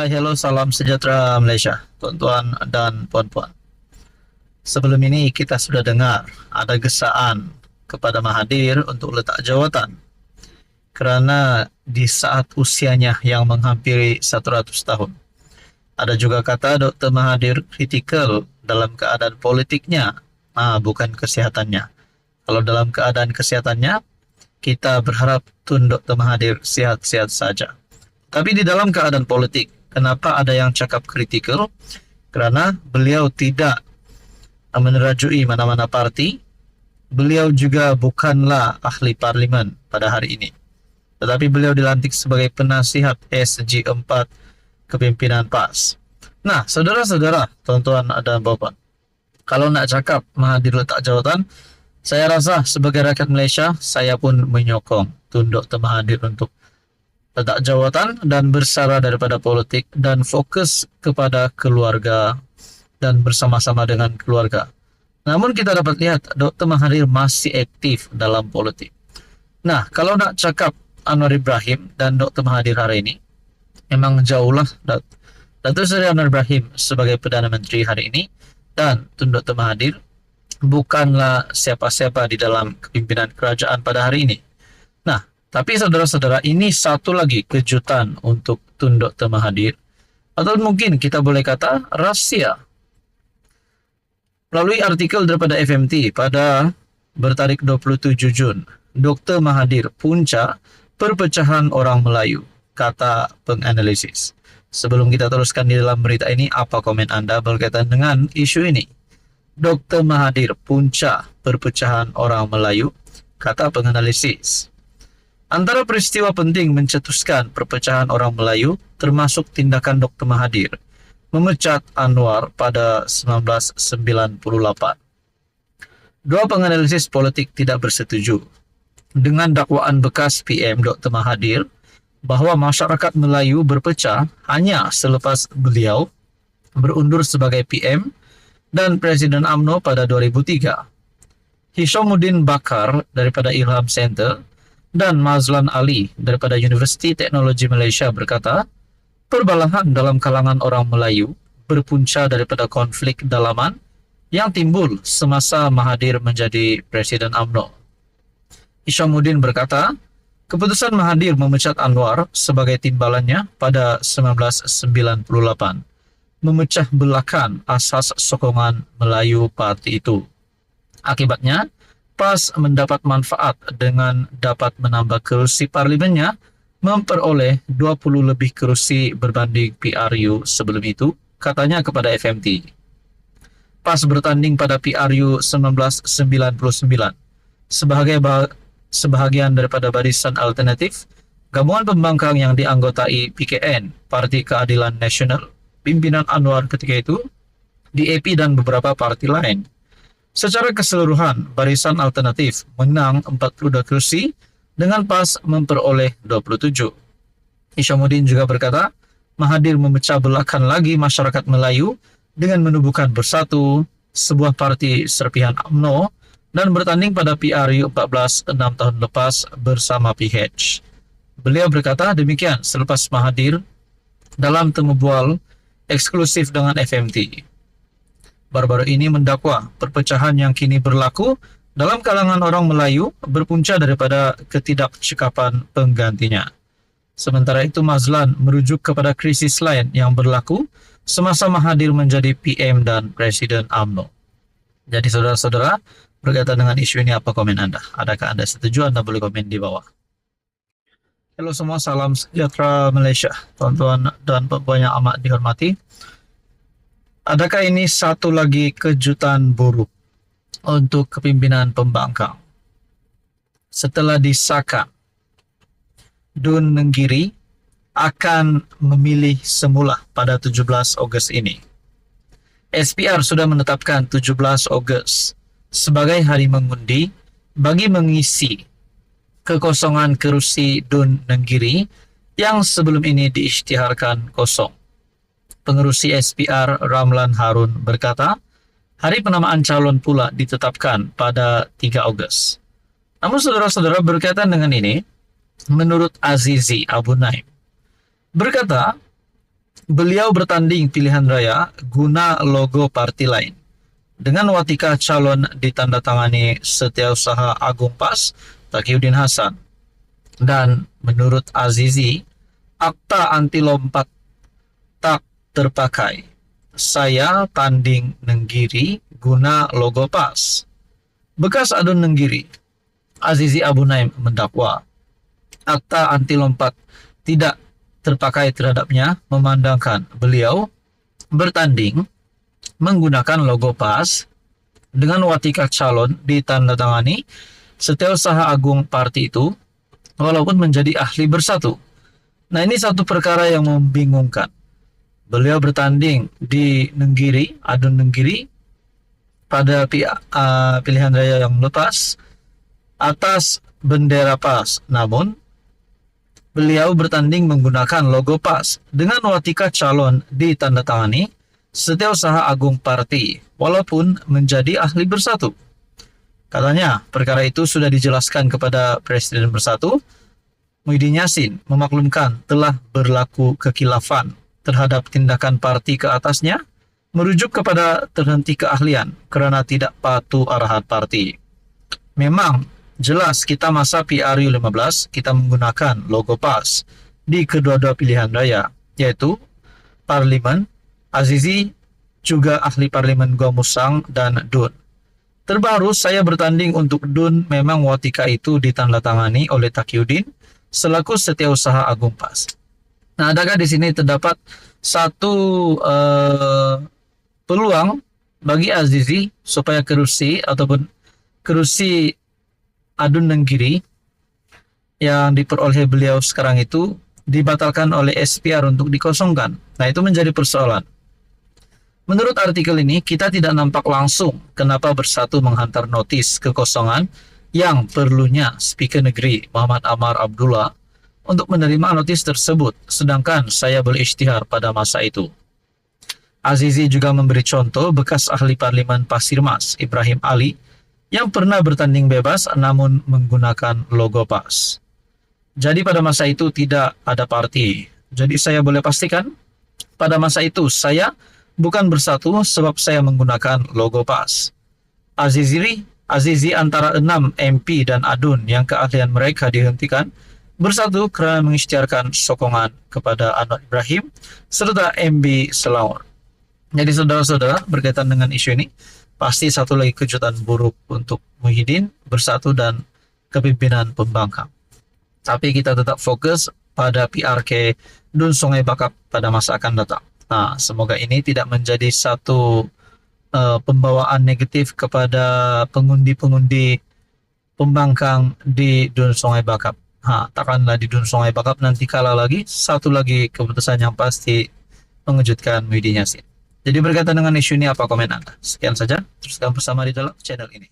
Hai, hello, salam sejahtera Malaysia, tuan-tuan dan puan-puan. Sebelum ini kita sudah dengar ada gesaan kepada Mahathir untuk letak jawatan kerana di saat usianya yang menghampiri 100 tahun. Ada juga kata Dr. Mahathir kritikal dalam keadaan politiknya, bukan kesehatannya. Kalau dalam keadaan kesehatannya, kita berharap Tun Dr. Mahathir sihat-sihat saja. Tapi di dalam keadaan politik, kenapa ada yang cakap kritikal? Kerana beliau tidak menerajui mana-mana parti. Beliau juga bukanlah ahli parlimen pada hari ini. Tetapi beliau dilantik sebagai penasihat SG4 kepimpinan PAS. Nah, saudara-saudara, tuan-tuan dan puan-puan, kalau nak cakap Mahathir letak jawatan, saya rasa sebagai rakyat Malaysia, saya pun menyokong Tun Dr. Mahathir untuk letak jawatan dan bersara daripada politik dan fokus kepada keluarga dan bersama-sama dengan keluarga. Namun kita dapat lihat Dr. Mahathir masih aktif dalam politik. Nah, kalau nak cakap Anwar Ibrahim dan Dr. Mahathir hari ini, memang jauhlah Datuk Seri Anwar Ibrahim sebagai Perdana Menteri hari ini dan Tun Dr. Mahathir bukanlah siapa-siapa di dalam kepimpinan kerajaan pada hari ini. Nah, tapi saudara-saudara, ini satu lagi kejutan untuk Tun Dr. Mahathir, atau mungkin kita boleh kata rahsia. Melalui artikel daripada FMT pada bertarikh 27 Jun, Dr. Mahathir punca perpecahan orang Melayu, kata penganalisis. Sebelum kita teruskan di dalam berita ini, apa komen anda berkaitan dengan isu ini? Dr. Mahathir punca perpecahan orang Melayu, kata penganalisis. Antara peristiwa penting mencetuskan perpecahan orang Melayu termasuk tindakan Dr. Mahathir memecat Anwar pada 1998. Dua penganalisis politik tidak bersetuju dengan dakwaan bekas PM Dr. Mahathir bahawa masyarakat Melayu berpecah hanya selepas beliau berundur sebagai PM dan Presiden UMNO pada 2003. Hishamuddin Bakar daripada Ilham Center dan Mazlan Ali daripada Universiti Teknologi Malaysia berkata, perbalahan dalam kalangan orang Melayu berpunca daripada konflik dalaman yang timbul semasa Mahathir menjadi Presiden UMNO. Hishamuddin berkata, keputusan Mahathir memecat Anwar sebagai timbalannya pada 1998 memecah belahkan asas sokongan Melayu parti itu. Akibatnya, PAS mendapat manfaat dengan dapat menambah kerusi parlimennya, memperoleh 20 lebih kerusi berbanding PRU sebelum itu, katanya kepada FMT. PAS bertanding pada PRU 1999 sebahagian daripada Barisan Alternatif, gabungan pembangkang yang dianggotai PKN, Parti Keadilan Nasional, pimpinan Anwar ketika itu, DAP dan beberapa parti lain. Secara keseluruhan, Barisan Alternatif menang 42 kursi dengan PAS memperoleh 27. Hishamuddin juga berkata, Mahathir memecah belahkan lagi masyarakat Melayu dengan menubuhkan Bersatu, sebuah parti serpihan UMNO, dan bertanding pada PRU 14 6 tahun lepas bersama PH. Beliau berkata demikian selepas Mahathir dalam temu bual eksklusif dengan FMT. Baru-baru ini mendakwa perpecahan yang kini berlaku dalam kalangan orang Melayu berpunca daripada ketidakcekapan penggantinya. Sementara itu, Mazlan merujuk kepada krisis lain yang berlaku semasa Mahathir menjadi PM dan Presiden UMNO. Jadi saudara-saudara, berkaitan dengan isu ini apa komen anda? Adakah anda setuju? Anda boleh komen di bawah. Halo semua, salam sejahtera Malaysia, tuan-tuan dan puan yang amat dihormati. Adakah ini satu lagi kejutan buruk untuk kepimpinan pembangkang? Setelah disahkan, Dun Nenggiri akan memilih semula pada 17 Ogos ini. SPR sudah menetapkan 17 Ogos sebagai hari mengundi bagi mengisi kekosongan kerusi Dun Nenggiri yang sebelum ini diisytiharkan kosong. Pengerusi SPR Ramlan Harun berkata, hari penamaan calon pula ditetapkan pada 3 Ogos. Namun saudara-saudara, berkaitan dengan ini, menurut Azizi Abu Naim, berkata, Beliau bertanding pilihan raya guna logo partai lain. Dengan watika calon ditandatangani Setiausaha Agung PAS, Taqiyuddin Hasan. Dan menurut Azizi, akta anti lompat tak terpakai. Saya tanding Nenggiri guna logo PAS. Bekas adun Nenggiri, Azizi Abu Naim mendakwa akta anti lompat tidak terpakai terhadapnya, memandangkan beliau bertanding menggunakan logo PAS dengan watika calon ditandatangani Setiausaha Agung partai itu, walaupun menjadi ahli bersatu. Nah, ini satu perkara yang membingungkan. Beliau bertanding di Nenggiri, adun Nenggiri, pada pilihan raya yang lepas atas bendera PAS. Namun, beliau bertanding menggunakan logo PAS dengan watika calon ditandatangani Setiausaha Agung partai, walaupun menjadi ahli bersatu. Katanya, perkara itu sudah dijelaskan kepada Presiden Bersatu. Muhyiddin Yassin memaklumkan telah berlaku kekhilafan terhadap tindakan parti ke atasnya, merujuk kepada terhenti keahlian karena tidak patuh arahan parti. Memang jelas kita masa PRU 15 kita menggunakan logo PAS di kedua-dua pilihan raya, yaitu Parlimen, Azizi juga ahli Parlimen Gua Musang dan DUN. Terbaru saya bertanding untuk DUN, memang watika itu ditandatangani oleh Taqiyuddin selaku Setiausaha Agung PAS. Nah, adakah di sini terdapat satu peluang bagi Azizi supaya kursi ataupun kursi adun Nenggiri yang diperoleh beliau sekarang itu dibatalkan oleh SPR untuk dikosongkan? Nah, itu menjadi persoalan. Menurut artikel ini, kita tidak nampak langsung kenapa Bersatu menghantar notis kekosongan yang perlunya Speaker Negeri Muhammad Amar Abdullah untuk menerima notis tersebut, sedangkan saya berisytihar pada masa itu. Azizi juga memberi contoh bekas ahli Parlimen Pasir Mas, Ibrahim Ali, yang pernah bertanding bebas namun menggunakan logo PAS. Jadi pada masa itu tidak ada parti. Jadi saya boleh pastikan, pada masa itu saya bukan Bersatu sebab saya menggunakan logo PAS. Azizi antara 6 MP dan adun yang keahlian mereka dihentikan Bersatu kerana mengisytiharkan sokongan kepada Anwar Ibrahim serta MB Selangor. Jadi saudara-saudara, berkaitan dengan isu ini, pasti satu lagi kejutan buruk untuk Muhyiddin, Bersatu, dan kepimpinan pembangkang. Tapi kita tetap fokus pada PRK DUN Sungai Bakap pada masa akan datang. Nah, semoga ini tidak menjadi satu pembawaan negatif kepada pengundi-pengundi pembangkang di DUN Sungai Bakap. Takkanlah di DUN Sungai Bakap nanti kalah lagi, satu lagi keputusan yang pasti mengejutkan Muhyiddin Yassin. Jadi berkaitan dengan isu ini, apa komen Anda? Sekian saja, teruskan bersama di dalam channel ini.